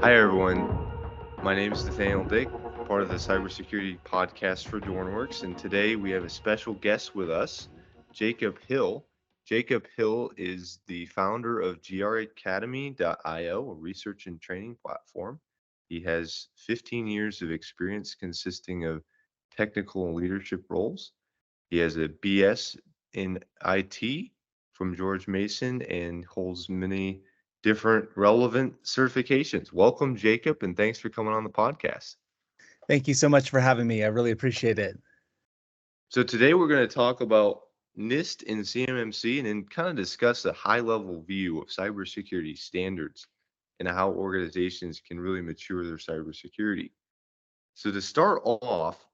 Hi, everyone. My name is Nathanael Dick, part of the Cybersecurity podcast for DornerWorks, and today we have a special guest with us, Jacob Hill. Jacob Hill is the founder of gracademy.io, a research and training platform. He has 15 years of experience consisting of technical and leadership roles. He has a BS in IT from George Mason and holds many different relevant certifications. Welcome, Jacob, and thanks for coming on the podcast. Thank you so much for having me. I really appreciate it. So today we're going to talk about NIST and CMMC and then kind of discuss a high-level view of cybersecurity standards and how organizations can really mature their cybersecurity. So to start off,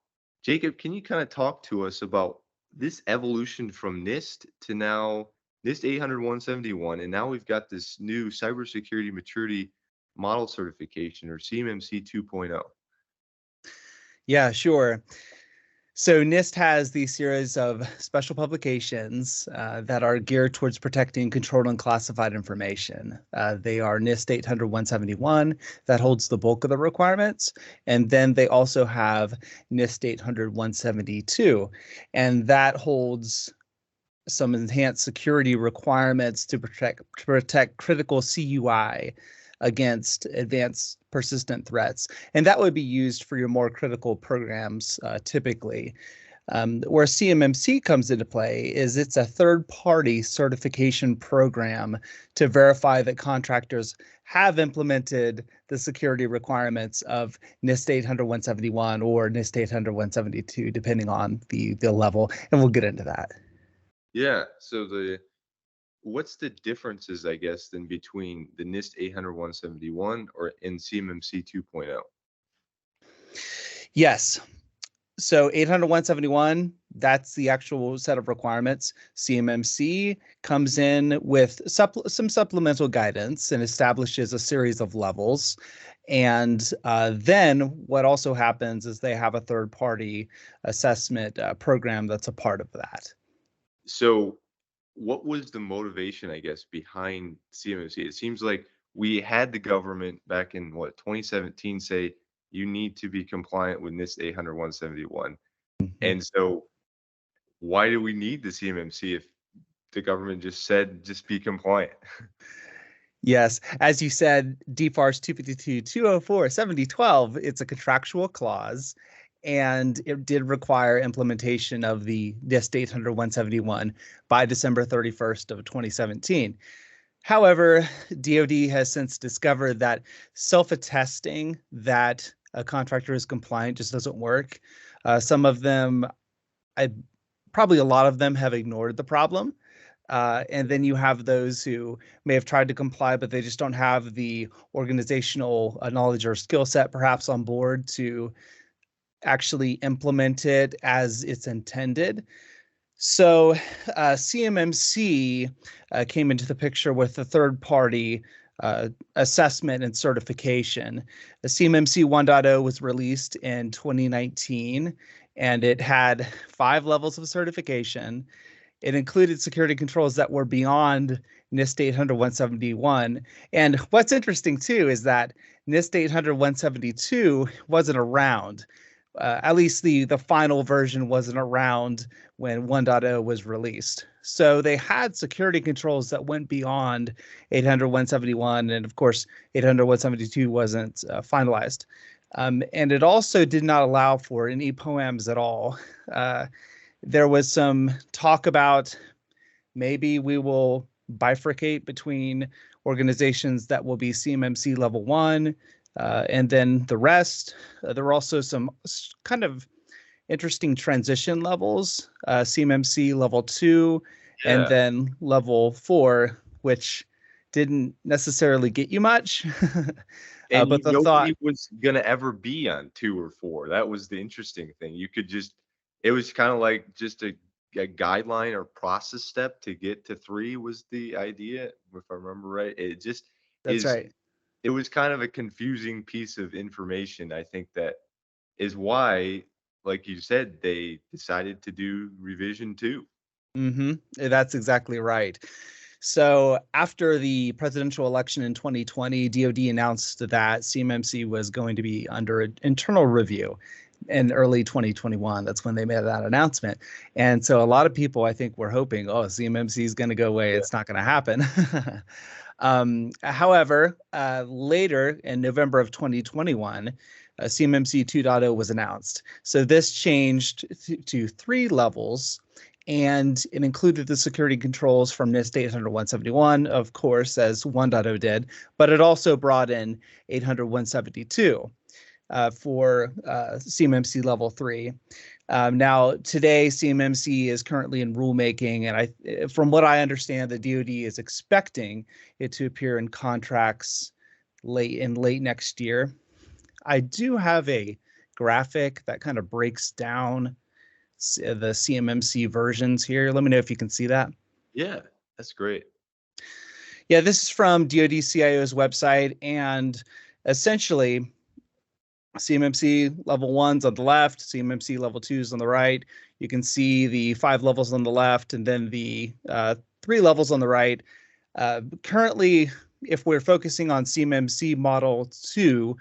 Jacob, can you kind of talk to us about this evolution from NIST to now NIST 800-171, and now we've got this new cybersecurity maturity model certification, or CMMC 2.0? Yeah, sure. So NIST has these series of special publications that are geared towards protecting controlled and classified information. They are NIST 800-171 that holds the bulk of the requirements, and then they also have NIST 800-172, and that holds some enhanced security requirements to protect critical CUI against advanced persistent threats. And that would be used for your more critical programs typically. Where CMMC comes into play is it's a third-party certification program to verify that contractors have implemented the security requirements of NIST 800-171 or NIST 800-172, depending on the level. And we'll get into that. Yeah, so what's the differences, I guess, then between the NIST 800-171 and CMMC 2.0? Yes. So 800-171, that's the actual set of requirements. CMMC comes in with some supplemental guidance and establishes a series of levels. And then what also happens is they have a third-party assessment program that's a part of that. So what was the motivation, I guess, behind CMMC? It seems like we had the government back in 2017 say you need to be compliant with NIST 800-171. Mm-hmm. And so why do we need the CMMC if the government just said just be compliant? Yes, as you said, DFARS 252-204-7012, it's a contractual clause, and it did require implementation of the NIST 800-171 by December 31st of 2017. However, DoD has since discovered that self-attesting that a contractor is compliant just doesn't work. Some of them, probably a lot of them, have ignored the problem. And then you have those who may have tried to comply, but they just don't have the organizational knowledge or skill set perhaps on board to actually implement it as it's intended. So CMMC came into the picture with a third-party assessment and certification. The CMMC 1.0 was released in 2019, and it had 5 levels of certification. It included security controls that were beyond NIST 800-171. And what's interesting, too, is that NIST 800-172 wasn't around. At least the final version wasn't around when 1.0 was released. So they had security controls that went beyond 800-171, and of course 800-172 wasn't finalized. And it also did not allow for any POAMs at all. There was some talk about maybe we will bifurcate between organizations that will be CMMC level 1, and then the rest. There were also some kind of interesting transition levels, CMMC level 2, and then level 4, which didn't necessarily get you much. And but the nobody was going to ever be on 2 or 4. That was the interesting thing. You could just, it was kind of like just a guideline or process step to get to 3 was the idea, if I remember right. It just That's right. It was kind of a confusing piece of information. I think that is why, like you said, they decided to do revision 2. Mm-hmm. That's exactly right. So after the presidential election in 2020, DoD announced that CMMC was going to be under internal review in early 2021. That's when they made that announcement. And so a lot of people, I think, were hoping, oh, CMMC is going to go away. It's not going to happen. However, later in November of 2021, CMMC 2.0 was announced. So this changed to 3 levels, and it included the security controls from NIST 800-171, of course, as 1.0 did, but it also brought in 800-172 for CMMC level 3. Now, today, CMMC is currently in rulemaking, and from what I understand, the DoD is expecting it to appear in contracts late next year. I do have a graphic that kind of breaks down the CMMC versions here. Let me know if you can see that. Yeah, that's great. Yeah, this is from DoD CIO's website, and essentially, CMMC level 1's on the left, CMMC level 2's on the right. You can see the 5 levels on the left, and then the 3 levels on the right. Currently, if we're focusing on CMMC model 2,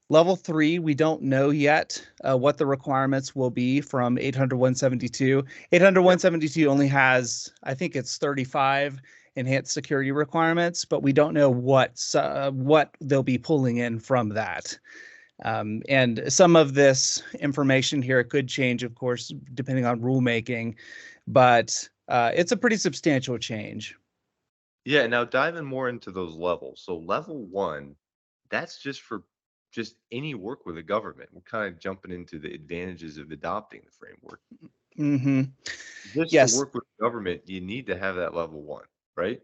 level 3, we don't know yet what the requirements will be from 800-172. 800-172 only has, I think it's 35 enhanced security requirements, but we don't know what they'll be pulling in from that. And some of this information here could change, of course, depending on rulemaking, but it's a pretty substantial change. Yeah, now diving more into those levels. So level 1, that's just for any work with the government. We're kind of jumping into the advantages of adopting the framework. Mm-hmm. Just Yes. to work with the government, you need to have that level 1, right?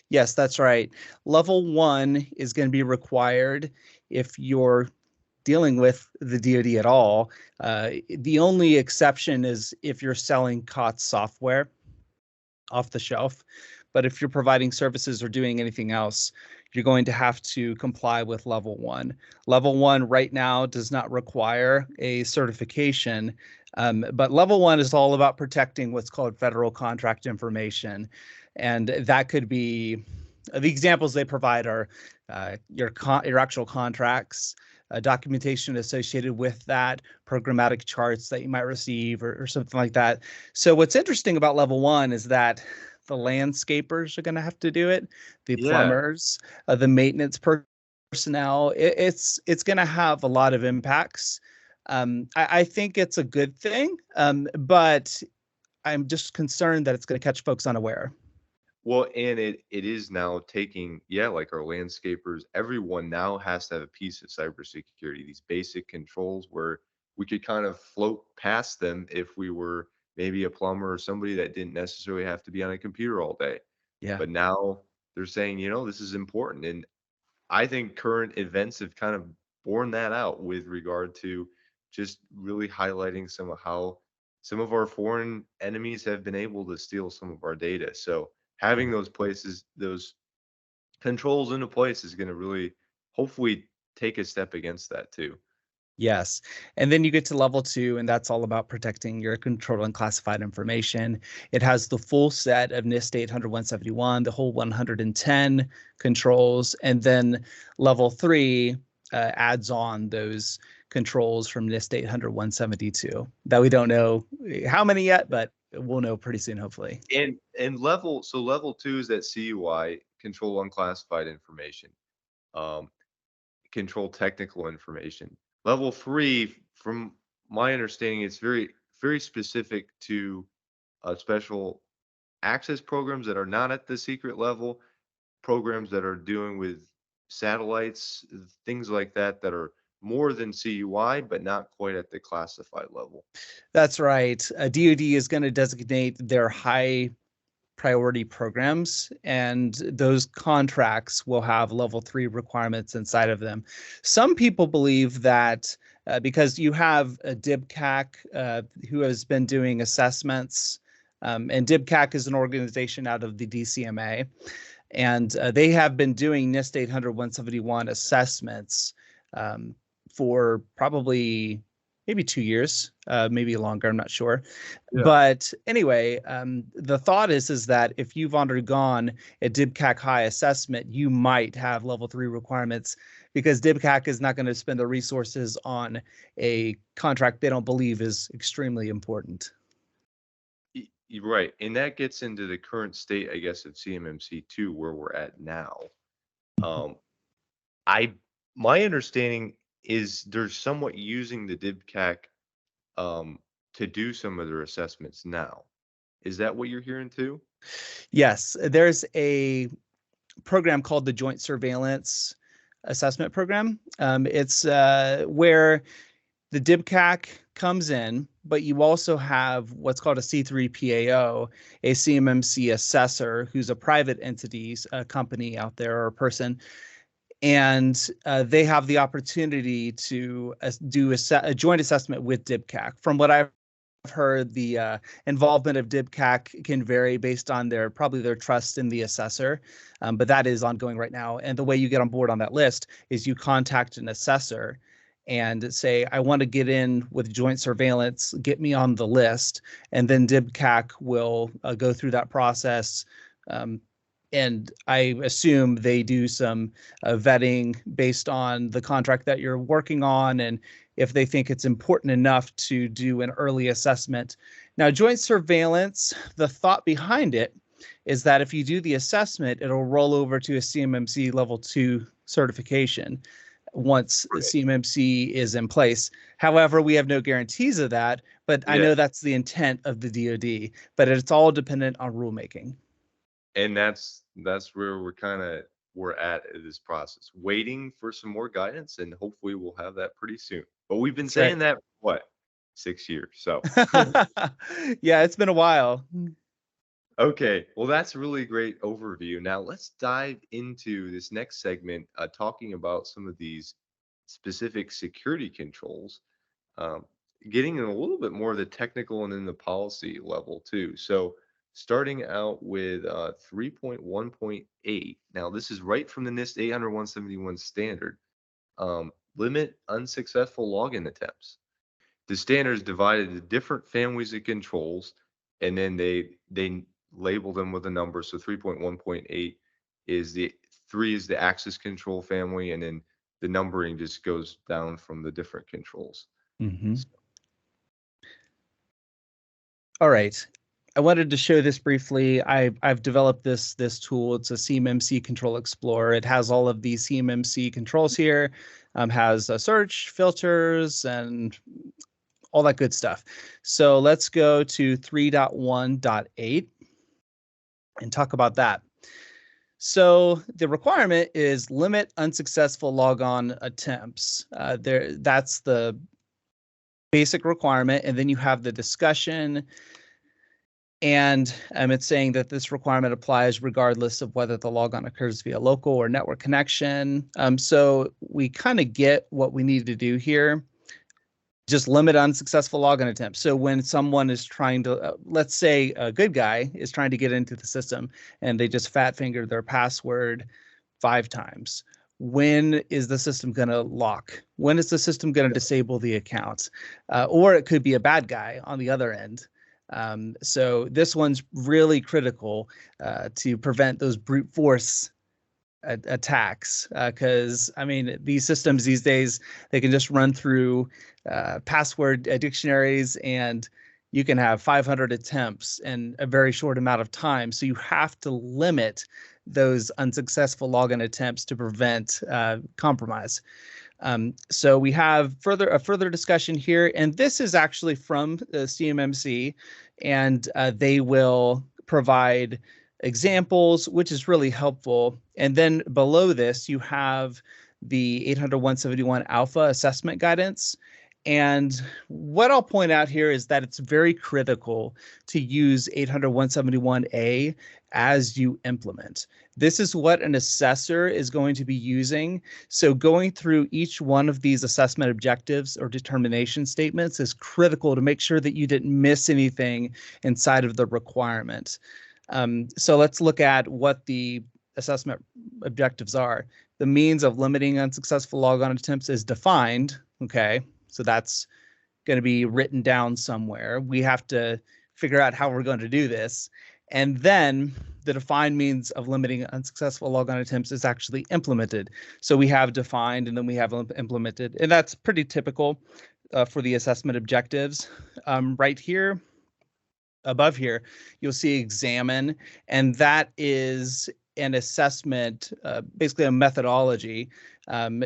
Yes, that's right. Level 1 is going to be required if you're dealing with the DoD at all. The only exception is if you're selling COTS software off the shelf. But if you're providing services or doing anything else, you're going to have to comply with level 1. Level 1 right now does not require a certification, but level 1 is all about protecting what's called federal contract information. And that could be, the examples they provide are your actual contracts, documentation associated with that, programmatic charts that you might receive or something like that. So what's interesting about level 1 is that the landscapers are going to have to do it, the plumbers, the maintenance personnel. It's going to have a lot of impacts. I think it's a good thing, but I'm just concerned that it's going to catch folks unaware. Well, and it is now taking, like our landscapers, everyone now has to have a piece of cybersecurity, these basic controls where we could kind of float past them if we were maybe a plumber or somebody that didn't necessarily have to be on a computer all day. Yeah. But now they're saying, this is important. And I think current events have kind of borne that out with regard to just really highlighting some of how some of our foreign enemies have been able to steal some of our data. So having those places, those controls into place is going to really hopefully take a step against that too. Yes. And then you get to level 2, and that's all about protecting your controlled and classified information. It has the full set of NIST 800-171, the whole 110 controls. And then level 3 adds on those controls from NIST 800-172 that we don't know how many yet, but we'll know pretty soon, hopefully. And level 2 is that CUI, control unclassified information, control technical information. Level 3, from my understanding, it's very, very specific to special access programs that are not at the secret level, programs that are doing with satellites, things like that, that are more than CUI, but not quite at the classified level. That's right. DoD is going to designate their high priority programs, and those contracts will have level 3 requirements inside of them. Some people believe that because you have a DIBCAC who has been doing assessments, and DIBCAC is an organization out of the DCMA, and they have been doing NIST 800-171 assessments for probably maybe 2 years, maybe longer, I'm not sure. Yeah. But anyway, the thought is that if you've undergone a DIBCAC high assessment, you might have level 3 requirements, because DIBCAC is not going to spend the resources on a contract they don't believe is extremely important. You're right. And that gets into the current state, I guess, of CMMC 2, where we're at now. My understanding is they're somewhat using the DIBCAC to do some of their assessments now. Is that what you're hearing too? Yes, there's a program called the Joint Surveillance Assessment Program. It's where the DIBCAC comes in, but you also have what's called a C3PAO, a CMMC assessor, who's a private entity, a company out there or a person. And they have the opportunity to do a joint assessment with DIBCAC. From what I've heard, the involvement of DIBCAC can vary based on probably their trust in the assessor, but that is ongoing right now. And the way you get on board on that list is you contact an assessor and say, I want to get in with joint surveillance, get me on the list. And then DIBCAC will go through that process. And I assume they do some vetting based on the contract that you're working on, and if they think it's important enough to do an early assessment. Now, joint surveillance, the thought behind it is that if you do the assessment, it'll roll over to a CMMC level 2 certification once the CMMC is in place. However, we have no guarantees of that, but I know that's the intent of the DoD, but it's all dependent on rulemaking. And that's where we're at in this process, waiting for some more guidance, and hopefully we'll have that pretty soon. But we've been saying that for what, 6 years? So yeah, it's been a while. Okay, well, that's a really great overview. Now let's dive into this next segment, talking about some of these specific security controls, getting in a little bit more of the technical and then the policy level too. So starting out with 3.1.8. Now, this is right from the NIST 800-171 standard. Limit unsuccessful login attempts. The standard is divided into different families of controls, and then they label them with a number. So 3.1.8 is the access control family, and then the numbering just goes down from the different controls. Mm-hmm. All right. I wanted to show this briefly. I've developed this tool. It's a CMMC Control Explorer. It has all of these CMMC controls here, has search, filters, and all that good stuff. So let's go to 3.1.8 and talk about that. So the requirement is limit unsuccessful logon attempts. That's the basic requirement, and then you have the discussion. And it's saying that this requirement applies regardless of whether the logon occurs via local or network connection. So we kind of get what we need to do here. Just limit unsuccessful login attempts. So when someone is trying to, let's say a good guy is trying to get into the system and they just fat fingered their password 5 times. When is the system going to lock? When is the system going to disable the account? Or it could be a bad guy on the other end. So this one's really critical to prevent those brute force attacks, because I mean, these systems these days, they can just run through password dictionaries, and you can have 500 attempts in a very short amount of time. So you have to limit those unsuccessful login attempts to prevent compromise. So we have a further discussion here, and this is actually from the CMMC, and they will provide examples, which is really helpful. And then below this, you have the 800-171 Alpha assessment guidance. And what I'll point out here is that it's very critical to use 800-171A as you implement. This is what an assessor is going to be using. So going through each one of these assessment objectives or determination statements is critical to make sure that you didn't miss anything inside of the requirement. So let's look at what the assessment objectives are. The means of limiting unsuccessful logon attempts is defined. Okay, so that's going to be written down somewhere. We have to figure out how we're going to do this. And then the defined means of limiting unsuccessful logon attempts is actually implemented. So we have defined and then we have implemented. And that's pretty typical for the assessment objectives. Right here, above here, you'll see examine, and that is an assessment, basically a methodology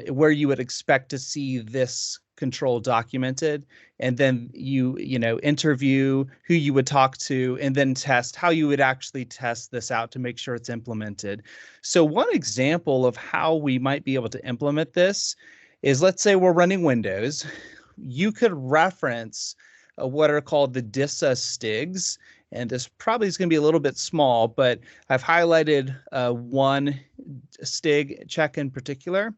where you would expect to see this control documented, and then you interview who you would talk to, and then test how you would actually test this out to make sure it's implemented. So one example of how we might be able to implement this is, let's say we're running Windows. You could reference what are called the DISA STIGs, and this probably is going to be a little bit small, but I've highlighted one STIG check in particular.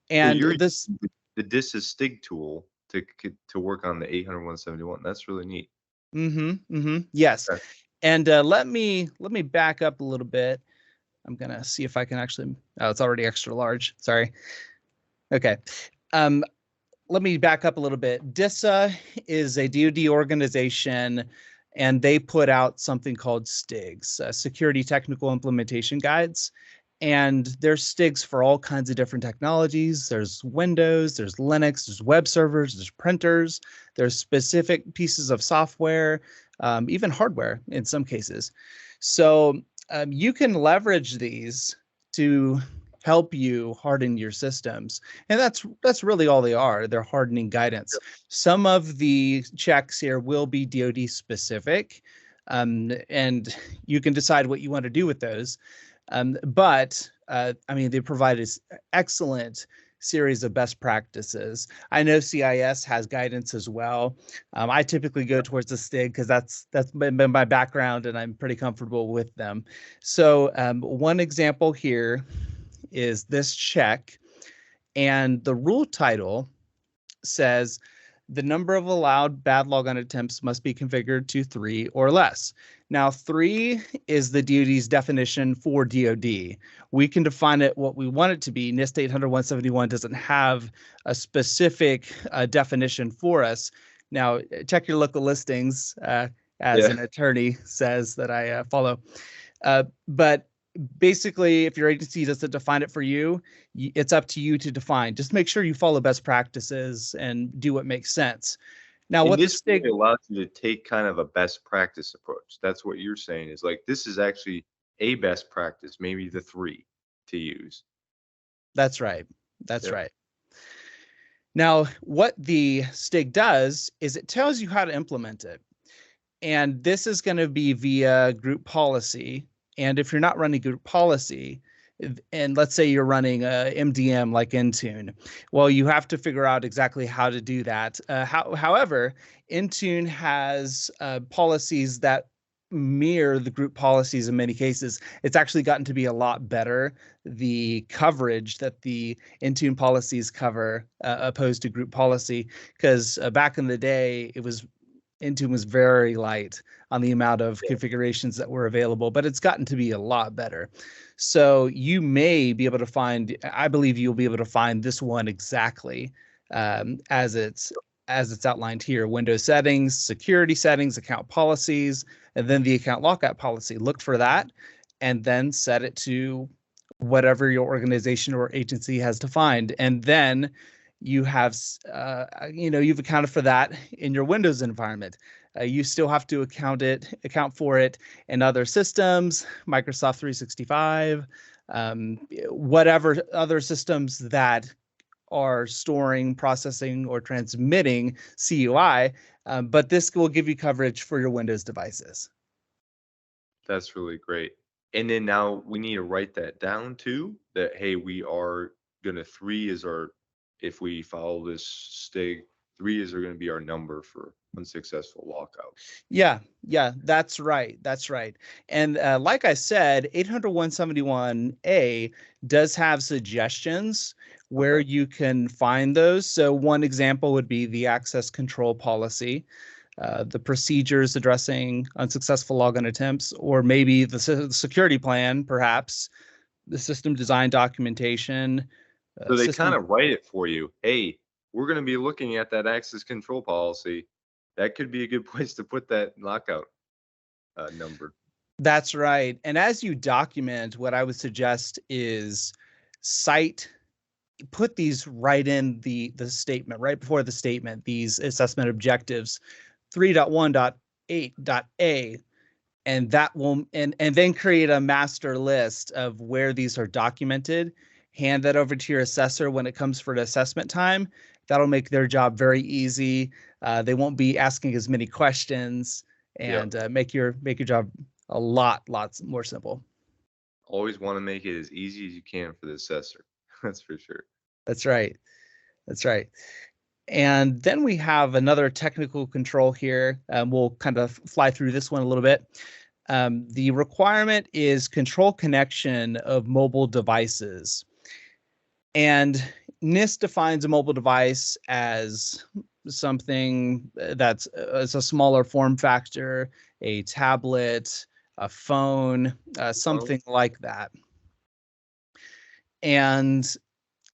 And so the DISA STIG tool to work on the 800-171. That's really neat. Yes. Okay. And let me back up a little bit. I'm gonna see if I can actually. Oh, it's already extra large. Sorry. Okay. Let me back up a little bit. DISA is a DoD organization, and they put out something called STIGs, Security Technical Implementation Guides. And there's STIGs for all kinds of different technologies. There's Windows, there's Linux, there's web servers, there's printers, there's specific pieces of software, even hardware in some cases. So you can leverage these to help you harden your systems. And that's really all they are. They're hardening guidance. Some of the checks here will be DoD specific, and you can decide what you want to do with those. But I mean, they provide an excellent series of best practices. I know CIS has guidance as well. I typically go towards the STIG because that's been my background, and I'm pretty comfortable with them. So one example here is this check, and the rule title says the number of allowed bad logon attempts must be configured to 3 or less. Now, 3 is the DoD's definition for DoD. We can define it what we want it to be. NIST 800-171 doesn't have a specific definition for us. Now, check your local listings, as an attorney says that I follow. But basically, if your agency doesn't define it for you, it's up to you to define. Just make sure you follow best practices and do what makes sense. Now, what this really allows you to take kind of a best practice approach. That's what you're saying, is like, this is actually a best practice, maybe the 3 to use. That's right. That's right. Now, what the STIG does is it tells you how to implement it. And this is going to be via group policy. And if you're not running group policy, and let's say you're running a MDM like Intune, well, you have to figure out exactly how to do that. However, Intune has policies that mirror the group policies in many cases. It's actually gotten to be a lot better, the coverage that the Intune policies cover opposed to group policy, because back in the day, Intune was very light on the amount of configurations that were available, but it's gotten to be a lot better. So you may be able to find, I believe you'll be able to find this one exactly as it's outlined here: Windows settings, security settings, account policies, and then the account lockout policy. Look for that and then set it to whatever your organization or agency has defined. And then you have, you've accounted for that in your Windows environment. You still have to account for it in other systems, Microsoft 365, whatever other systems that are storing, processing, or transmitting CUI. But this will give you coverage for your Windows devices. That's really great. And then now we need to write that down too, that, hey, we are going to 3 is our, if we follow this STIG, 3 is going to be our number for unsuccessful lockout. Yeah, that's right. And like I said, 800-171A does have suggestions where you can find those. So one example would be the access control policy, the procedures addressing unsuccessful logon attempts, or maybe the security plan, perhaps the system design documentation. So they kind of write it for you. Hey, we're going to be looking at that access control policy. That could be a good place to put that lockout number. That's right. And as you document, what I would suggest is put these right in the statement, right before the statement, these assessment objectives, 3.1.8.a, and that will, and then create a master list of where these are documented. Hand that over to your assessor when it comes for the assessment time. That'll make their job very easy. They won't be asking as many questions, and make your job a lots more simple. Always want to make it as easy as you can for the assessor. That's for sure. That's right. That's right. And then we have another technical control here. We'll kind of fly through this one a little bit. The requirement is control connection of mobile devices. And NIST defines a mobile device as something that's a smaller form factor, a tablet, a phone, something like that. And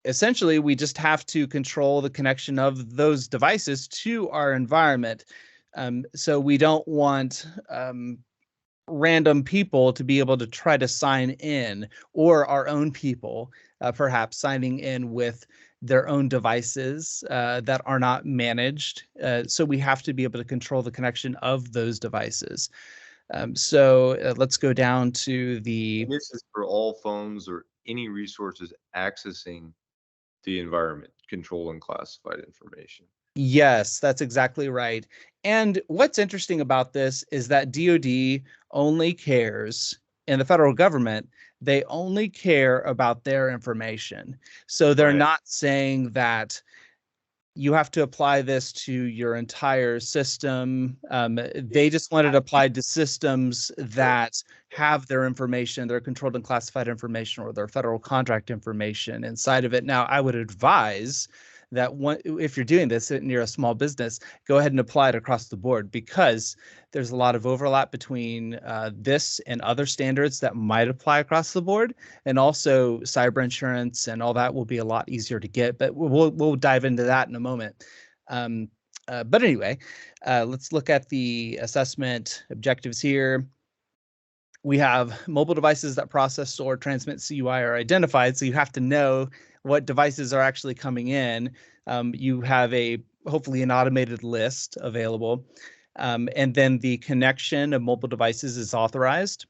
essentially, we just have to control the connection of those devices to our environment. So we don't want random people to be able to try to sign in, or our own people perhaps signing in with their own devices that are not managed. So we have to be able to control the connection of those devices. So let's go down to the... And this is for all phones or any resources accessing the environment, controlling classified information. Yes, that's exactly right. And what's interesting about this is that DoD only cares, in the federal government, they only care about their information. So they're not saying that you have to apply this to your entire system. They just want it applied to systems that have their information, their controlled and classified information, or their federal contract information inside of it. Now, I would advise that if you're doing this and you're a small business, go ahead and apply it across the board, because there's a lot of overlap between this and other standards that might apply across the board. And also cyber insurance and all that will be a lot easier to get, but we'll dive into that in a moment. But anyway, let's look at the assessment objectives here. We have mobile devices that process, store, transmit CUI are identified. So you have to know what devices are actually coming in. You have hopefully an automated list available. And then the connection of mobile devices is authorized.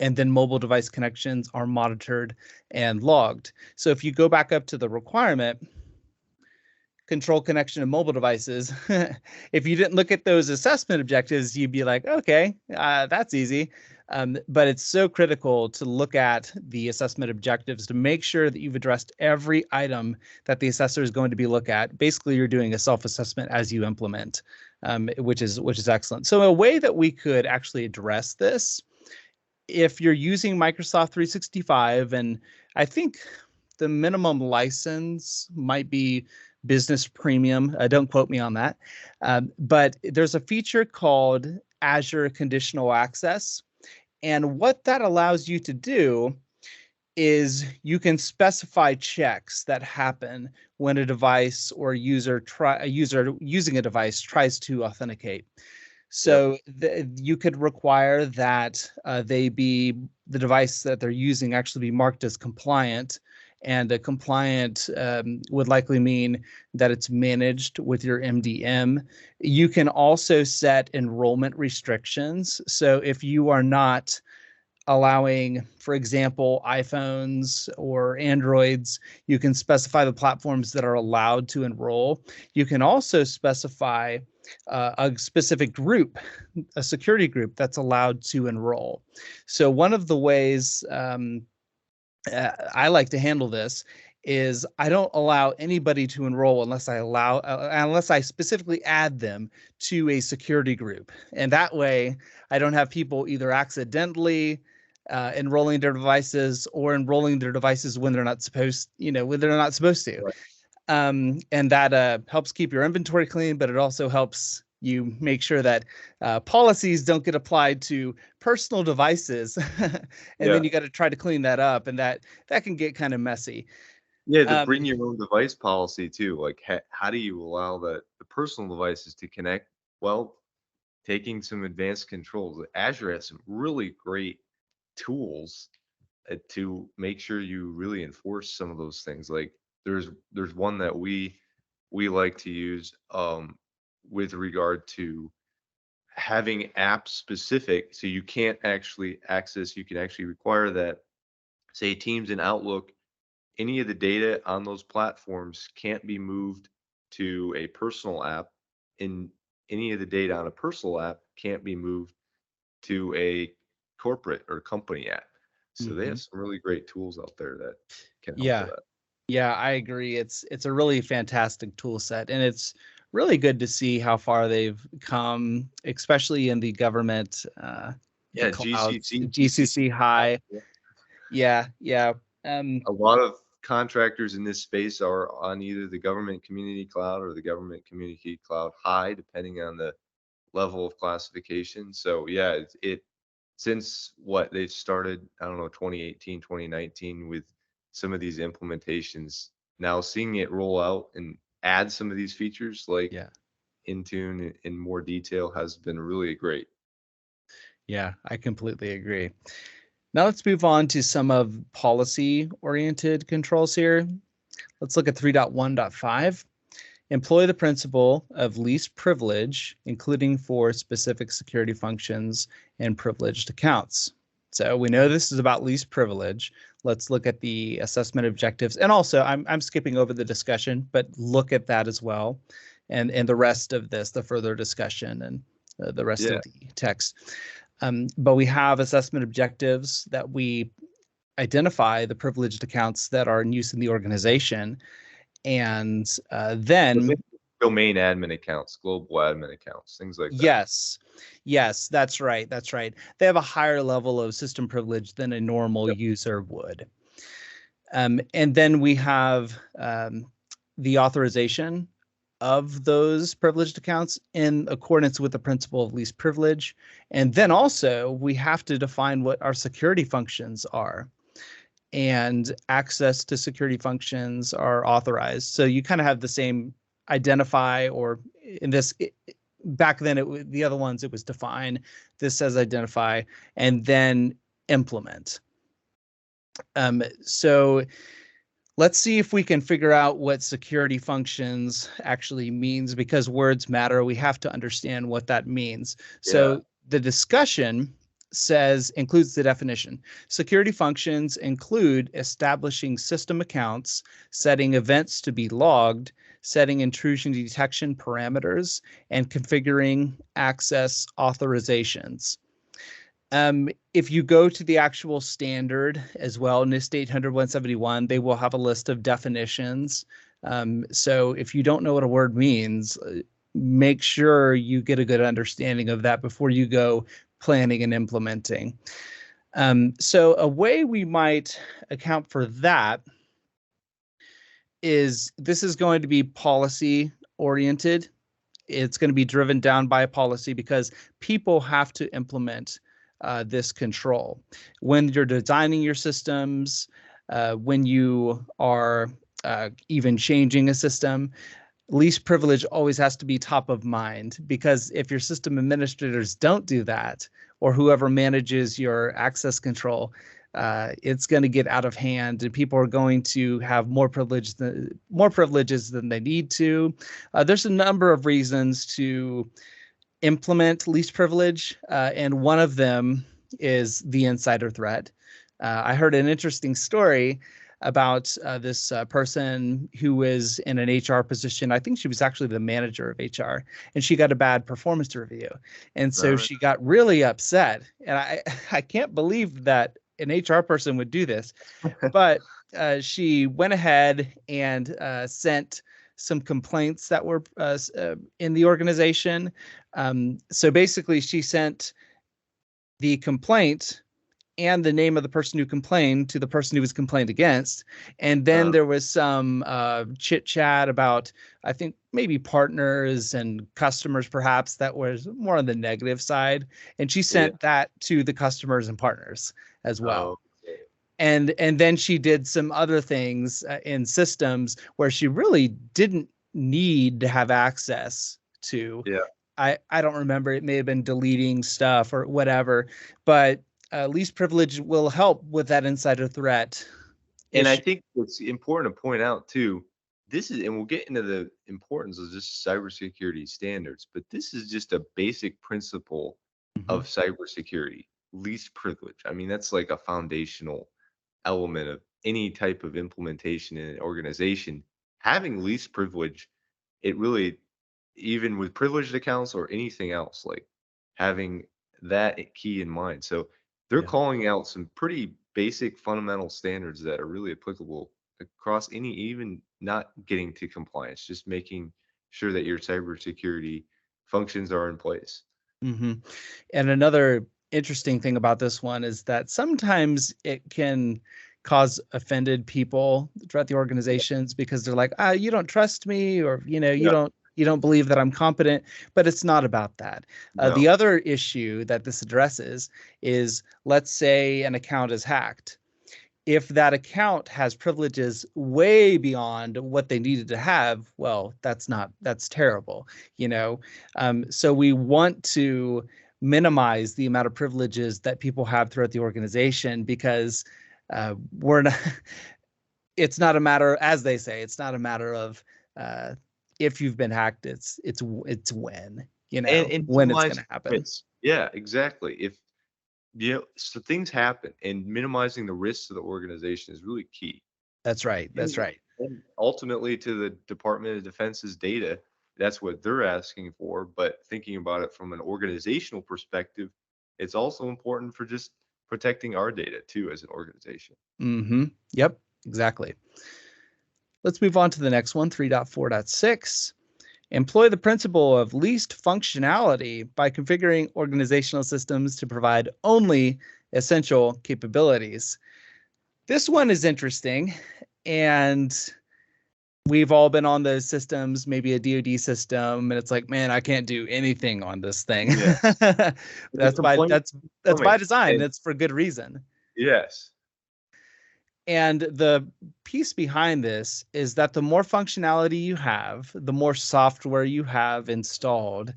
And then mobile device connections are monitored and logged. So if you go back up to the requirement, control connection of mobile devices, if you didn't look at those assessment objectives, you'd be like, okay, that's easy. But it's so critical to look at the assessment objectives to make sure that you've addressed every item that the assessor is going to be looking at. Basically, you're doing a self-assessment as you implement, which is excellent. So a way that we could actually address this, if you're using Microsoft 365, and I think the minimum license might be Business Premium. Don't quote me on that. But there's a feature called Azure Conditional Access. And what that allows you to do is you can specify checks that happen when a device or a user using a device tries to authenticate. So you could require that the device that they're using actually be marked as compliant. And a compliant would likely mean that it's managed with your MDM. You can also set enrollment restrictions. So if you are not allowing, for example, iPhones or Androids, you can specify the platforms that are allowed to enroll. You can also specify a specific group, a security group that's allowed to enroll. So one of the ways I like to handle this is I don't allow anybody to enroll unless I specifically add them to a security group. And that way I don't have people either accidentally enrolling their devices or enrolling their devices when they're not supposed, when they're not supposed to. Right. And that helps keep your inventory clean, but it also helps you make sure that policies don't get applied to personal devices. And then you got to try to clean that up, and that can get kind of messy. Yeah, the bring your own device policy too. Like, how do you allow the personal devices to connect? Well, taking some advanced controls. Azure has some really great tools to make sure you really enforce some of those things. Like, there's one that we like to use with regard to having app specific, so you can't actually access. You can actually require that, say, Teams and Outlook, any of the data on those platforms can't be moved to a personal app, and any of the data on a personal app can't be moved to a corporate or company app. So they have some really great tools out there that can help Yeah. with that. Yeah, I agree. It's a really fantastic tool set, and it's really good to see how far they've come, especially in the government, the Yeah, clouds, GCC, GCC high. Yeah, yeah. A lot of contractors in this space are on either the government community cloud or the government community cloud high, depending on the level of classification. So yeah, it since what they've started, I don't know, 2018, 2019 with some of these implementations, now seeing it roll out and add some of these features like Yeah. Intune in more detail has been really great. Yeah, I completely agree. Now let's move on to some of policy-oriented controls here. Let's look at 3.1.5. Employ the principle of least privilege, including for specific security functions and privileged accounts. So we know this is about least privilege. Let's look at the assessment objectives. And also, I'm skipping over the discussion, but look at that as well. And the rest of this, the further discussion and the rest of the text. But we have assessment objectives that we identify the privileged accounts that are in use in the organization. And then domain admin accounts, global admin accounts, things like that. Yes, that's right. That's right. They have a higher level of system privilege than a normal user would. And then we have the authorization of those privileged accounts in accordance with the principle of least privilege. And then also we have to define what our security functions are. And access to security functions are authorized. So you kind of have the same identify, or in this, back then, the other ones, it was define. This says identify, and then implement. So let's see if we can figure out what security functions actually means, because words matter. We have to understand what that means. So the discussion includes the definition. Security functions include establishing system accounts, setting events to be logged, setting intrusion detection parameters, and configuring access authorizations. If you go to the actual standard as well, NIST 800-171, they will have a list of definitions. So if you don't know what a word means, make sure you get a good understanding of that before you go planning and implementing. So a way we might account for that is this is going to be policy oriented. It's going to be driven down by a policy because people have to implement this control. When you're designing your systems, when you are even changing a system, least privilege always has to be top of mind, because if your system administrators don't do that, or whoever manages your access control, it's going to get out of hand, and people are going to have more privileges than they need to. There's a number of reasons to implement least privilege, and one of them is the insider threat. I heard an interesting story about this person who was in an HR position. I think she was actually the manager of HR, and she got a bad performance review. And so she got really upset. And I can't believe that an HR person would do this, but she went ahead and sent some complaints that were in the organization. So basically she sent the complaint and the name of the person who complained to the person who was complained against. And then there was some chit chat about, I think, maybe partners and customers, perhaps, that was more on the negative side. And she sent that to the customers and partners as well. And then she did some other things in systems where she really didn't need to have access to. Yeah. I don't remember. It may have been deleting stuff or whatever, but least privilege will help with that insider threat And I issue. think what's important to point out too, this is, and we'll get into the importance of just cybersecurity standards, but this is just a basic principle Mhm. of cybersecurity, least privilege. I mean, that's like a foundational element of any type of implementation in an organization. Having least privilege, it really, even with privileged accounts or anything else, like having that key in mind. So they're Yeah. calling out some pretty basic fundamental standards that are really applicable across any, even not getting to compliance, just making sure that your cybersecurity functions are in place. hmm And another interesting thing about this one is that sometimes it can cause offended people throughout the organizations because they're like, ah, you don't trust me, or Yeah. you don't believe that I'm competent. But it's not about that. The No. other issue that this addresses is, let's say an account is hacked. If that account has privileges way beyond what they needed to have, well, that's terrible, you know. So we want to minimize the amount of privileges that people have throughout the organization because we're not. It's not a matter, as they say, it's not a matter of uh, if you've been hacked. It's when, And when it's going minimize to happen. risk. Yeah, exactly. If so things happen, and minimizing the risks to the organization is really key. That's right. That's And right. and ultimately to the Department of Defense's data, that's what they're asking for, but thinking about it from an organizational perspective, it's also important for just protecting our data too as an organization. Yep. Exactly. Let's move on to the next one, 3.4.6. Employ the principle of least functionality by configuring organizational systems to provide only essential capabilities. This one is interesting, and we've all been on those systems, maybe a DoD system, and it's like, man, I can't do anything on this thing. Yes. The that's by complaint that's that's by coming, design. and That's for good reason. yes. And the piece behind this is that the more functionality you have, the more software you have installed,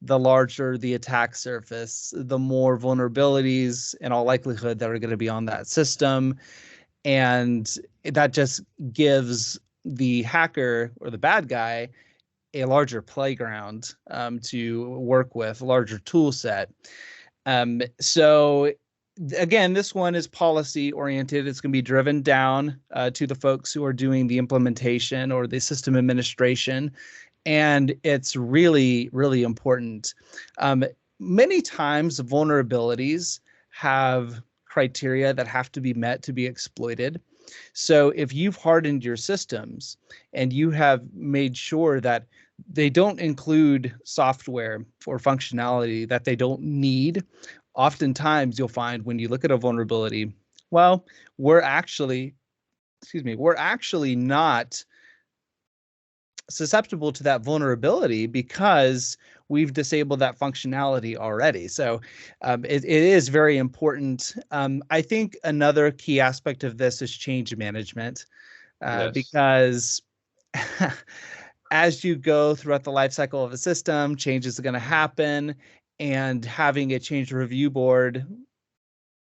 the larger the attack surface, the more vulnerabilities in all likelihood that are going to be on that system. And that just gives the hacker or the bad guy a larger playground to work with, a larger tool set. So again, this one is policy oriented. It's going to be driven down to the folks who are doing the implementation or the system administration. And it's really, really important. Many times, vulnerabilities have criteria that have to be met to be exploited. So if you've hardened your systems and you have made sure that they don't include software or functionality that they don't need, oftentimes you'll find when you look at a vulnerability, well, we're actually, we're actually not susceptible to that vulnerability because we've disabled that functionality already. So it is very important. I think another key aspect of this is change management Yes. because as you go throughout the life cycle of a system, changes are going to happen, and having a change review board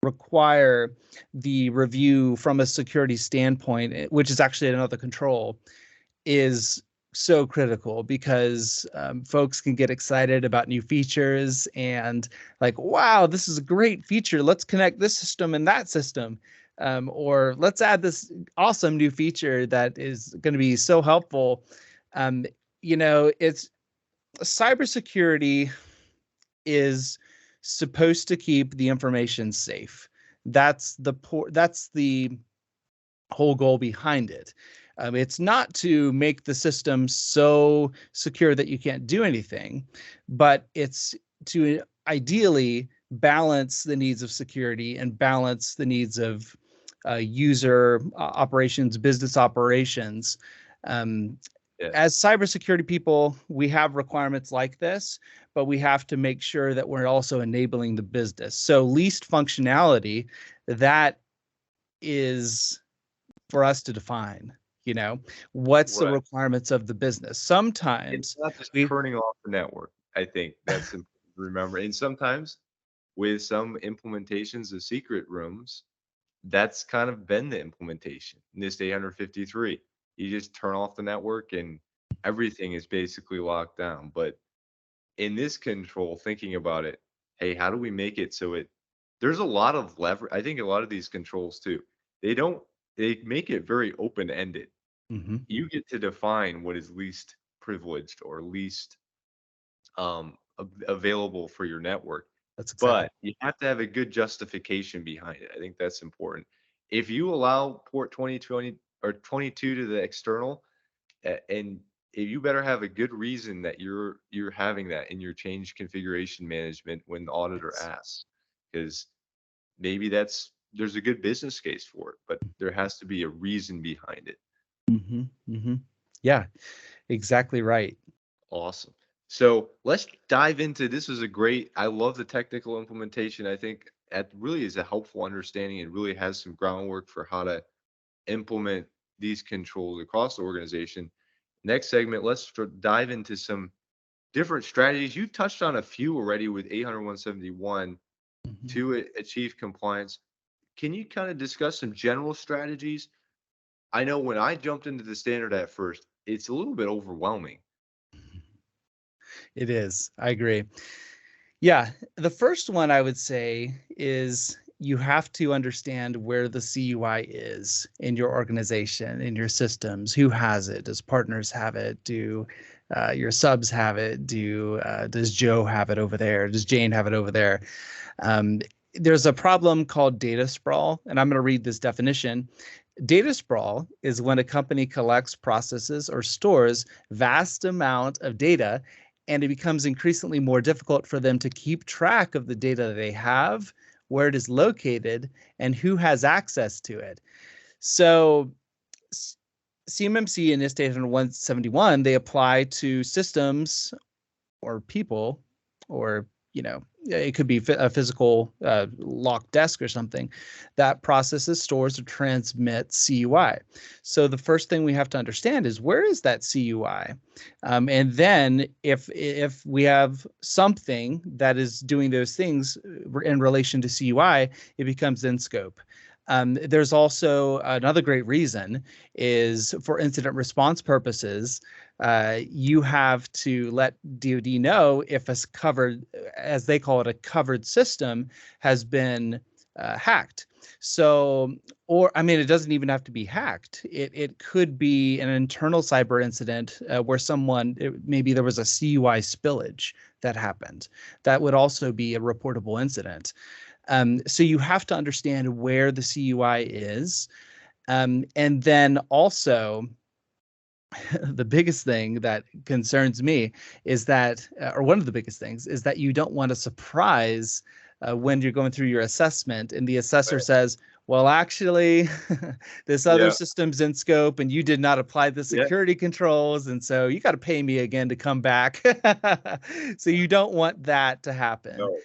require the review from a security standpoint, which is actually another control, is so critical because folks can get excited about new features and like, wow, this is a great feature. Let's connect this system and that system. Or let's add this awesome new feature that is going to be so helpful. Um, it's cybersecurity is supposed to keep the information safe. That's the whole goal behind it. It's not to make the system so secure that you can't do anything, but it's to ideally balance the needs of security and balance the needs of user operations, business operations. Um, as Yes. cybersecurity people, we have requirements like this, but we have to make sure that we're also enabling the business. So least functionality, that is for us to define. What's the Right. requirements of the business? It's Sometimes not just we turning off the network. I think that's important to remember. And sometimes with some implementations of secret rooms, that's kind of been the implementation. NIST 853. You just turn off the network and everything is basically locked down. But in this control, thinking about it, hey, how do we make it so there's a lot of lever. I think a lot of these controls too, they don't, they make it very open ended. Mhm. You get to define what is least privileged or least available for your network. That's exactly. But you have to have a good justification behind it. I think that's important. If you allow port 2020 or 22 to the external, and you better have a good reason that you're having that in your change configuration management when the auditor Yes. asks, because maybe there's a good business case for it, but there has to be a reason behind it. Hmm. Hmm. Yeah, exactly right. Awesome. So let's dive into this. Is a great. I love the technical implementation. I think that really is a helpful understanding and really has some groundwork for how to implement these controls across the organization. Next segment, let's dive into some different strategies. You touched on a few already with 800-171 Mhm. to achieve compliance. Can you kind of discuss some general strategies? I know when I jumped into the standard at first, it's a little bit overwhelming. It is. I agree. Yeah, the first one I would say is you have to understand where the CUI is in your organization, in your systems. Who has it? Does partners have it? Do your subs have it? Does Joe have it over there? Does Jane have it over there? Um, there's a problem called data sprawl, and I'm going to read this definition. Data sprawl is when a company collects, processes, or stores vast amount of data, and it becomes increasingly more difficult for them to keep track of the data they have, where it is located, and who has access to it. So CMMC and NIST 171, they apply to systems or people, or it could be a physical locked desk or something that processes, stores, or transmits CUI. So the first thing we have to understand is, where is that CUI? And then if we have something that is doing those things in relation to CUI, it becomes in scope. There's also another great reason is for incident response purposes. You have to let DoD know if a covered, as they call it, a covered system has been hacked. So, or I mean, it doesn't even have to be hacked. It could be an internal cyber incident where maybe there was a CUI spillage that happened. That would also be a reportable incident. So you have to understand where the CUI is. And then also, the biggest thing that concerns me is that, or one of the biggest things, is that you don't want a surprise when you're going through your assessment and the assessor Right. says, well, actually, this other Yeah. system's in scope and you did not apply the Yeah. security controls. And so you got to pay me again to come back. So you don't want that to happen. No.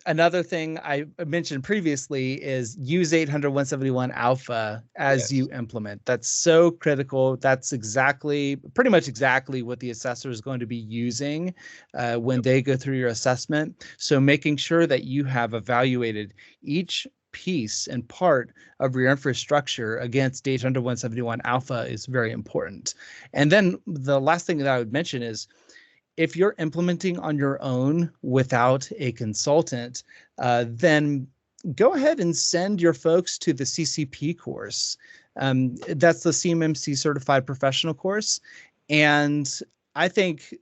Another thing I mentioned previously is use 800-171 alpha as Yes. you implement. That's so critical. That's pretty much exactly what the assessor is going to be using when Yep. they go through your assessment. So making sure that you have evaluated each piece and part of your infrastructure against 800-171 alpha is very important. And then the last thing that I would mention is, if you're implementing on your own without a consultant, then go ahead and send your folks to the CCP course. That's the CMMC Certified Professional course. And I think,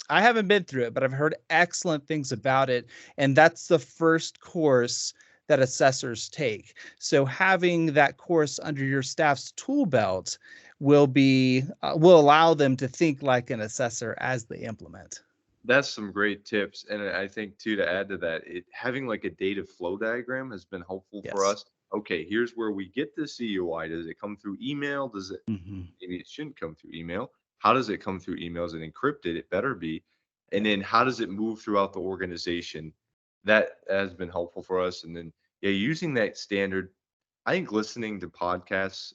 I haven't been through it, but I've heard excellent things about it. And that's the first course that assessors take. So having that course under your staff's tool belt will allow them to think like an assessor as they implement. That's some great tips. And I think too, to add to that, having like a data flow diagram has been helpful for Yes. us. Okay, here's where we get the CUI. Does it come through email? Hmm. Maybe it shouldn't come through email. How does it come through email? Is it encrypted? It better be. And then how does it move throughout the organization? That has been helpful for us. And then, yeah, using that standard, I think listening to podcasts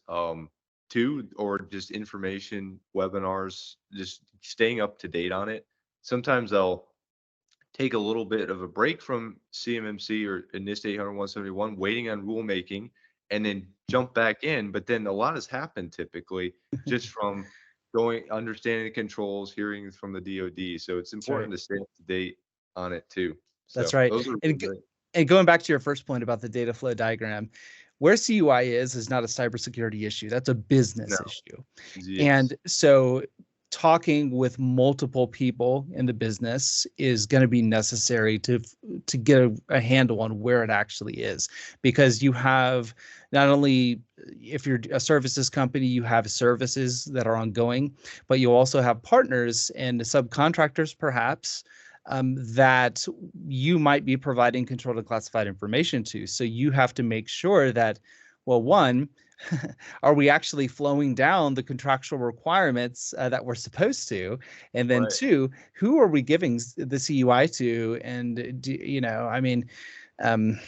too, or just information webinars, just staying up to date on it. Sometimes I'll take a little bit of a break from CMMC or NIST 800-171, waiting on rulemaking, and then jump back in. But then a lot has happened typically just from understanding the controls, hearing from the DoD. So it's That's right. important to stay up to date on it too. That's So right. those are And really and going back to your first point about the data flow diagram, where CUI is not a cybersecurity issue. That's a business no. issue. Yes, And so talking with multiple people in the business is going to be necessary to get a handle on where it actually is, because you have not only, if you're a services company, you have services that are ongoing, but you also have partners and subcontractors perhaps, that you might be providing controlled and classified information to. So you have to make sure that, well, one, are we actually flowing down the contractual requirements that we're supposed to? And then right. two, who are we giving the CUI to? And I mean, um,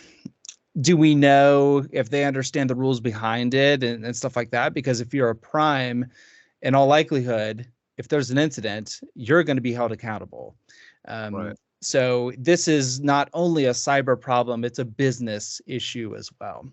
do we know if they understand the rules behind it and stuff like that? Because if you're a prime, in all likelihood, if there's an incident, you're going to be held accountable. Right. So this is not only a cyber problem, it's a business issue as well.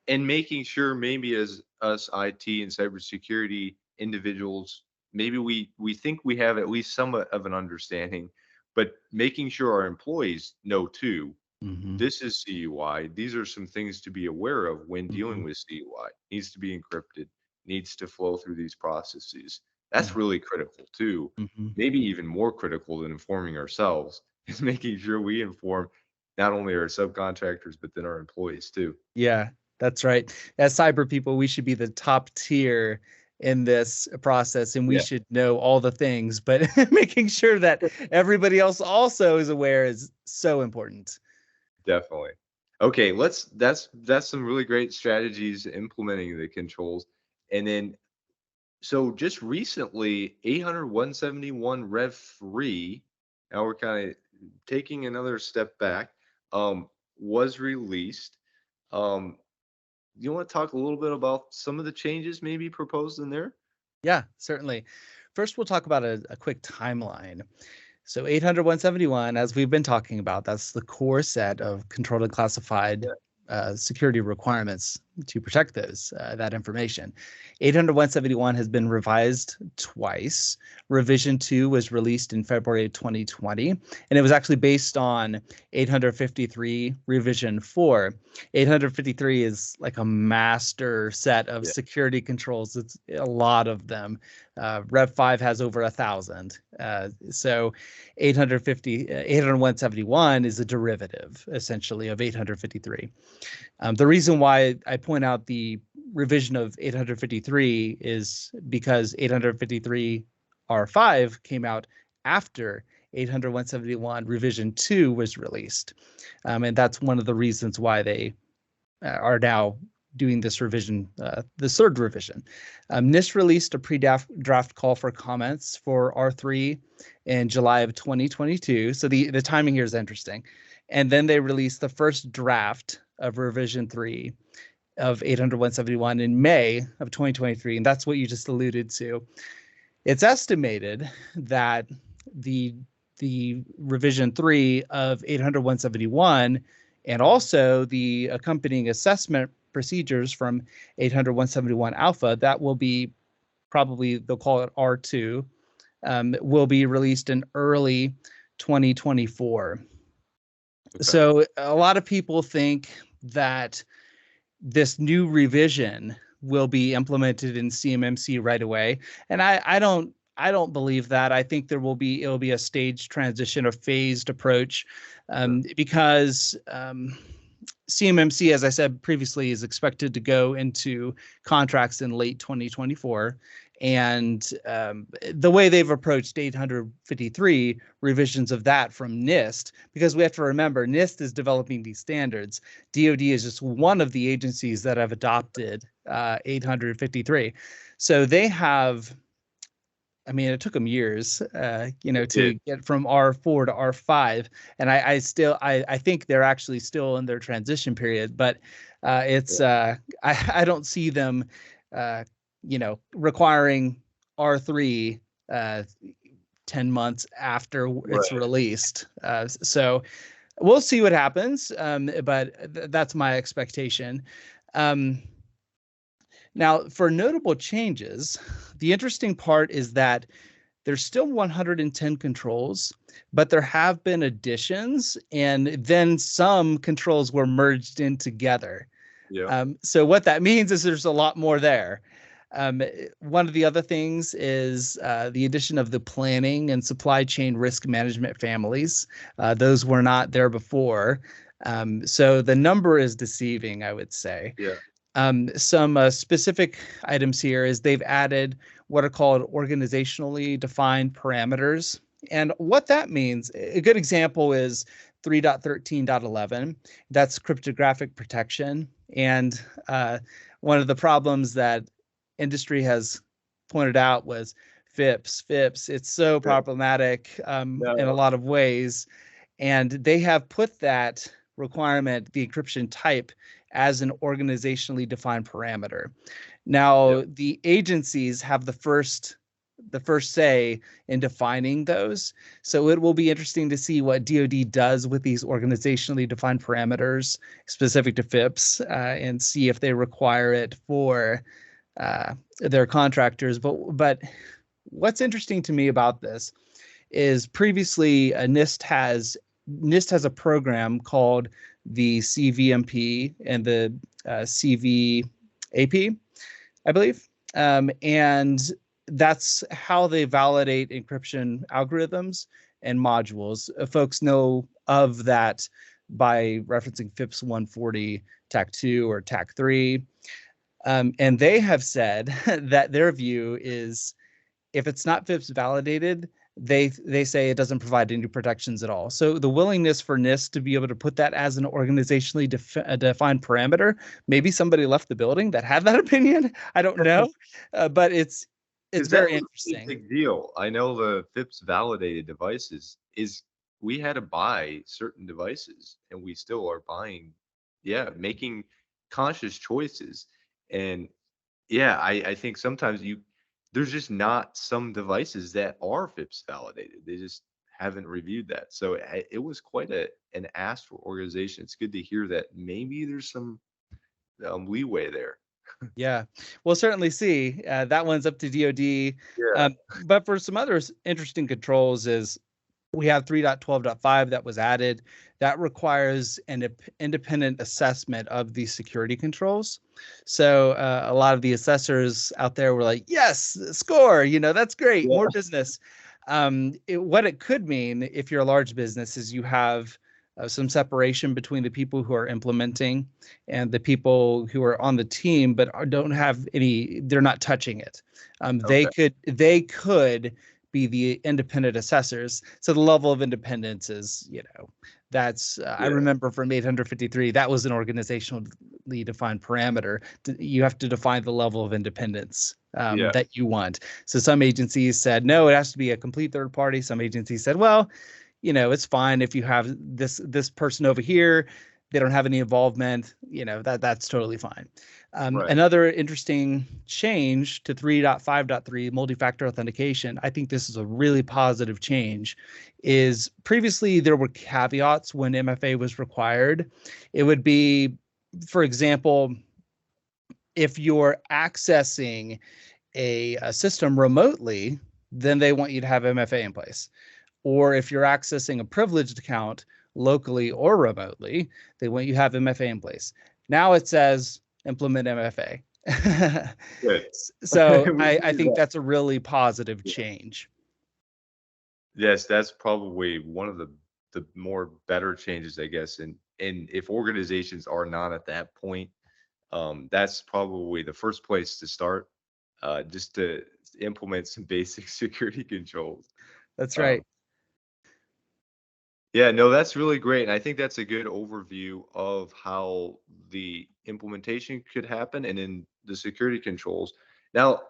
And making sure maybe as us IT and cybersecurity individuals, maybe we think we have at least somewhat of an understanding, but making sure our employees know too, Mm-hmm. this is CUI. These are some things to be aware of when dealing Mm-hmm. with CUI. Needs to be encrypted, needs to flow through these processes. That's really critical too. Mm-hmm. Maybe even more critical than informing ourselves is making sure we inform not only our subcontractors, but then our employees too. Yeah, that's right. As cyber people, we should be the top tier in this process, and we Yeah. should know all the things, but making sure that everybody else also is aware is so important. Definitely. Okay, that's some really great strategies implementing the controls. And then so just recently 800-171 Rev 3, now we're kind of taking another step back, was released. Um, you want to talk a little bit about some of the changes maybe proposed in there? Yeah, certainly. First, we'll talk about a quick timeline. So 800-171, as we've been talking about, that's the core set of controlled and classified Yeah. security requirements to protect that information. 800-171 has been revised twice. Revision 2 was released in February of 2020, and it was actually based on 853 Revision 4. 853 is like a master set of Yeah. security controls. It's a lot of them. Rev 5 has over 1,000. So 800-171 is a derivative, essentially, of 853. The reason why I point out the revision of 853 is because 853 R5 came out after 800-171 revision 2 was released. And that's one of the reasons why they are now doing this revision, the third revision. NIST released a pre-draft call for comments for R3 in July of 2022. So the timing here is interesting. And then they released the first draft of revision 3 of 800-171 in May of 2023. And that's what you just alluded to. It's estimated that the revision 3 of 800-171 and also the accompanying assessment procedures from 800-171 alpha, that will be probably, they'll call it R2, will be released in early 2024. Okay. So a lot of people think that this new revision will be implemented in CMMC right away, and I don't believe that. I think it'll be a staged transition, a phased approach, because CMMC, as I said previously, is expected to go into contracts in late 2024. And the way they've approached 853 revisions of that from NIST, because we have to remember NIST is developing these standards. DoD is just one of the agencies that have adopted 853. So they have I mean, it took them years, you know, It to did. get from R4 to R5, and I think they're actually still in their transition period, but I don't see them, you know, requiring R3 10 months after it's Right. released. So we'll see what happens, but that's my expectation. Um, Now, for notable changes, the interesting part is that there's still 110 controls, but there have been additions, and then some controls were merged in together. Yeah. So what that means is there's a lot more there. One of the other things is the addition of the planning and supply chain risk management families. Those were not there before. So the number is deceiving, I would say. Yeah. Some specific items here is they've added what are called organizationally defined parameters. And what that means, a good example is 3.13.11. That's cryptographic protection. And one of the problems that industry has pointed out was FIPS. FIPS, it's so Yeah. problematic in a No. lot of ways. And they have put that requirement, the encryption type, as an organizationally defined parameter. Now, Yeah. the agencies have the first say in defining those. So it will be interesting to see what DoD does with these organizationally defined parameters specific to FIPS, and see if they require it for their contractors. But what's interesting to me about this is previously NIST has a program called the CVMP and the CVAP, I believe, and that's how they validate encryption algorithms and modules. Folks know of that by referencing FIPS 140 TAC 2 or TAC 3. And they have said that their view is if it's not FIPS validated, they say it doesn't provide any protections at all. So the willingness for NIST to be able to put that as an organizationally defined parameter, maybe somebody left the building that had that opinion. I don't know, but it's Because that very was a pretty interesting. big deal. I know the FIPS validated devices is we had to buy certain devices and we still are buying, yeah, making conscious choices. And yeah, I think sometimes there's just not some devices that are FIPS validated. They just haven't reviewed that. So it was quite an ask for organization. It's good to hear that maybe there's some leeway there. Yeah, we'll certainly see. That one's up to DoD. Yeah. But for some other interesting controls is we have 3.12.5 that was added that requires an independent assessment of the security controls. So a lot of the assessors out there were like, yes, score, you know, that's great, Yeah. more business. What it could mean if you're a large business is you have some separation between the people who are implementing and the people who are on the team but don't have any, they're not touching it. They Okay. could be the independent assessors. So the level of independence is, you know, that's I Yeah. remember from 853, that was an organizationally defined parameter. You have to define the level of independence Yeah. that you want. So some agencies said, no, it has to be a complete third party. Some agencies said, well, you know, it's fine if you have this person over here, they don't have any involvement, you know, that's totally fine. Right. Another interesting change to 3.5.3 multi-factor authentication, I think this is a really positive change, is previously there were caveats when MFA was required. It would be, for example, if you're accessing a system remotely, then they want you to have MFA in place. Or if you're accessing a privileged account locally or remotely, they want you to have MFA in place. Now it says implement MFA. Good. So We I can do think that. that's a really positive Yeah. change. Yes, that's probably one of the more better changes, I guess. And if organizations are not at that point, that's probably the first place to start, just to implement some basic security controls. That's Um, right. yeah, no, that's really great. And I think that's a good overview of how the implementation could happen and then the security controls. Now,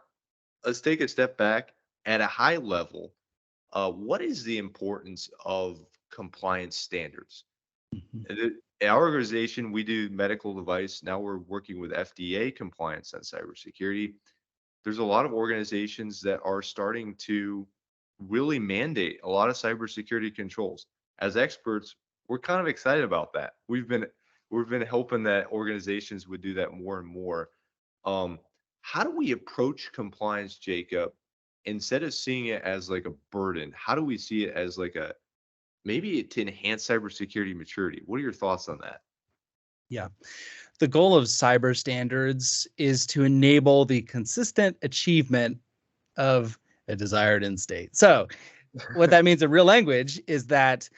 let's take a step back. at a high level, what is the importance of compliance standards? Mhm. In our organization, we do medical device. Now we're working with FDA compliance on cybersecurity. There's a lot of organizations that are starting to really mandate a lot of cybersecurity controls. As experts, we're kind of excited about that. We've been hoping that organizations would do that more and more. Um, how do we approach compliance, Jacob? Instead of seeing it as like a burden, how do we see it as like a maybe to enhance cybersecurity maturity? What are your thoughts on that? Yeah. The goal of cyber standards is to enable the consistent achievement of a desired end state. So, what that means in real language is that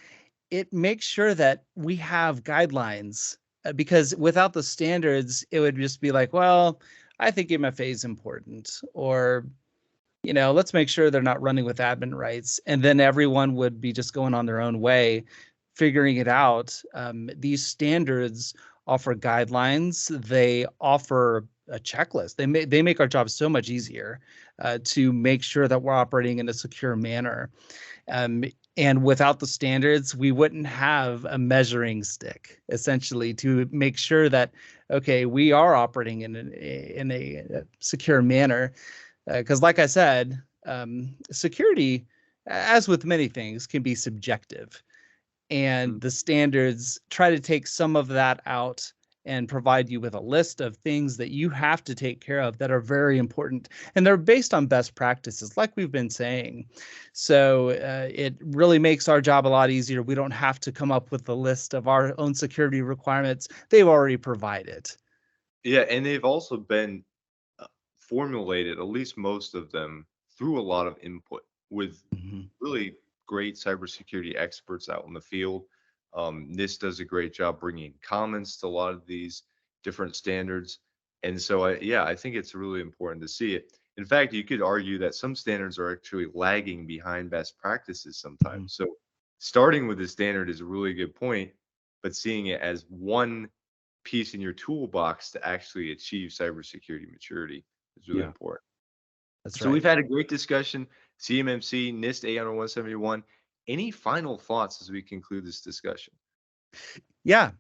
it makes sure that we have guidelines, because without the standards, it would just be like, well, I think MFA is important, or, let's make sure they're not running with admin rights. And then everyone would be just going on their own way, figuring it out. These standards offer guidelines. They offer a checklist. They make our job so much easier to make sure that we're operating in a secure manner. Um, and without the standards, we wouldn't have a measuring stick, essentially, to make sure that, okay, we are operating in a secure manner. Because, like I said, security, as with many things, can be subjective. And Mm. the standards try to take some of that out and provide you with a list of things that you have to take care of that are very important. And they're based on best practices, like we've been saying. So it really makes our job a lot easier. We don't have to come up with a list of our own security requirements. They've already provided. Yeah, and they've also been formulated, at least most of them, through a lot of input with Mhm. really great cybersecurity experts out in the field. NIST does a great job bringing comments to a lot of these different standards. And so, yeah, I think it's really important to see it. In fact, you could argue that some standards are actually lagging behind best practices Mhm. sometimes. So, starting with the standard is a really good point, but seeing it as one piece in your toolbox to actually achieve cybersecurity maturity is really Yeah, important. that's So we've right. had a great discussion. CMMC, NIST 800-171. Any final thoughts as we conclude this discussion? Yeah.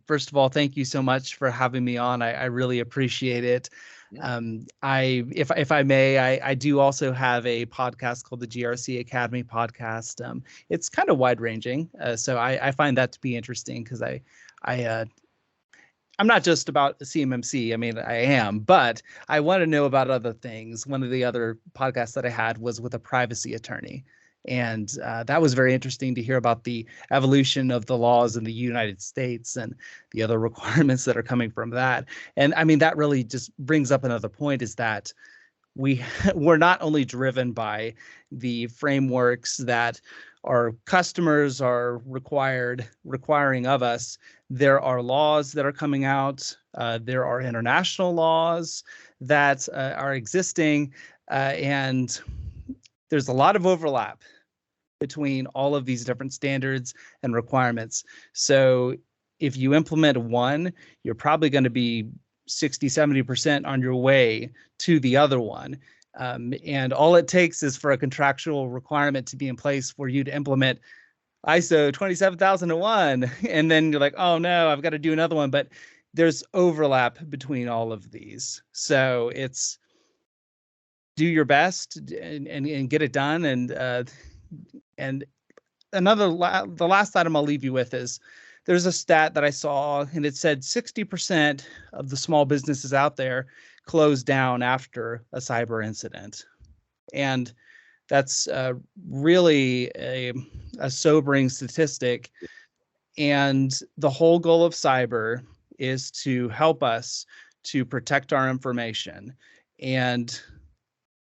First of all, thank you so much for having me on. I really appreciate it. Yeah. If I may, I do also have a podcast called the GRC Academy podcast. It's kind of wide ranging, so I find that to be interesting because I I'm not just about CMMC. I mean, I am, but I want to know about other things. One of the other podcasts that I had was with a privacy attorney. And that was very interesting to hear about the evolution of the laws in the United States and the other requirements that are coming from that. And I mean, that really just brings up another point, is that we're not only driven by the frameworks that our customers are requiring of us. There are laws that are coming out. There are international laws that are existing, and there's a lot of overlap between all of these different standards and requirements. So if you implement one, you're probably going to be 60-70% on your way to the other one. And all it takes is for a contractual requirement to be in place for you to implement ISO 27001. And then you're like, oh no, I've got to do another one. But there's overlap between all of these. So it's do your best and get it done. And the last item I'll leave you with is there's a stat that I saw, and it said 60% of the small businesses out there close down after a cyber incident. And that's really a sobering statistic. And the whole goal of cyber is to help us to protect our information. And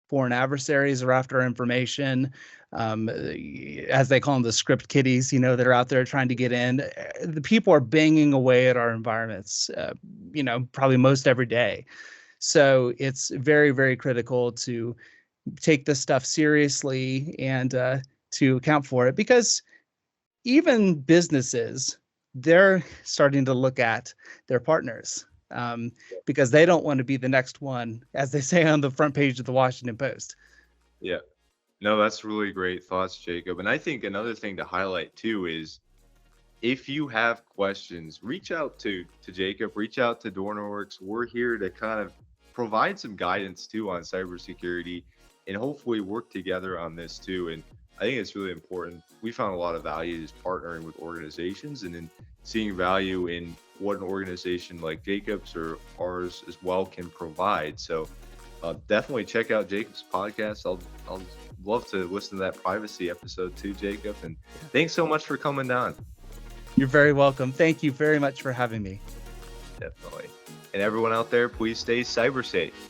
foreign adversaries are after our information, as they call them, the script kiddies, that are out there trying to get in. The people are banging away at our environments, probably most every day. So it's very, very critical to take this stuff seriously and to account for it, because even businesses, they're starting to look at their partners. because they don't want to be the next one, as they say on the front page of the Washington Post. Yeah. No, that's really great thoughts, Jacob. And I think another thing to highlight too is if you have questions, reach out to Jacob, reach out to DornerWorks. We're here to kind of provide some guidance too on cybersecurity and hopefully work together on this too. And I think it's really important. We found a lot of value just partnering with organizations and then seeing value in what an organization like Jacob's or ours as well can provide. So definitely check out Jacob's podcast. I'll love to listen to that privacy episode too, Jacob. And thanks so much for coming down. You're very welcome. Thank you very much for having me. Definitely. And everyone out there, please stay cyber safe.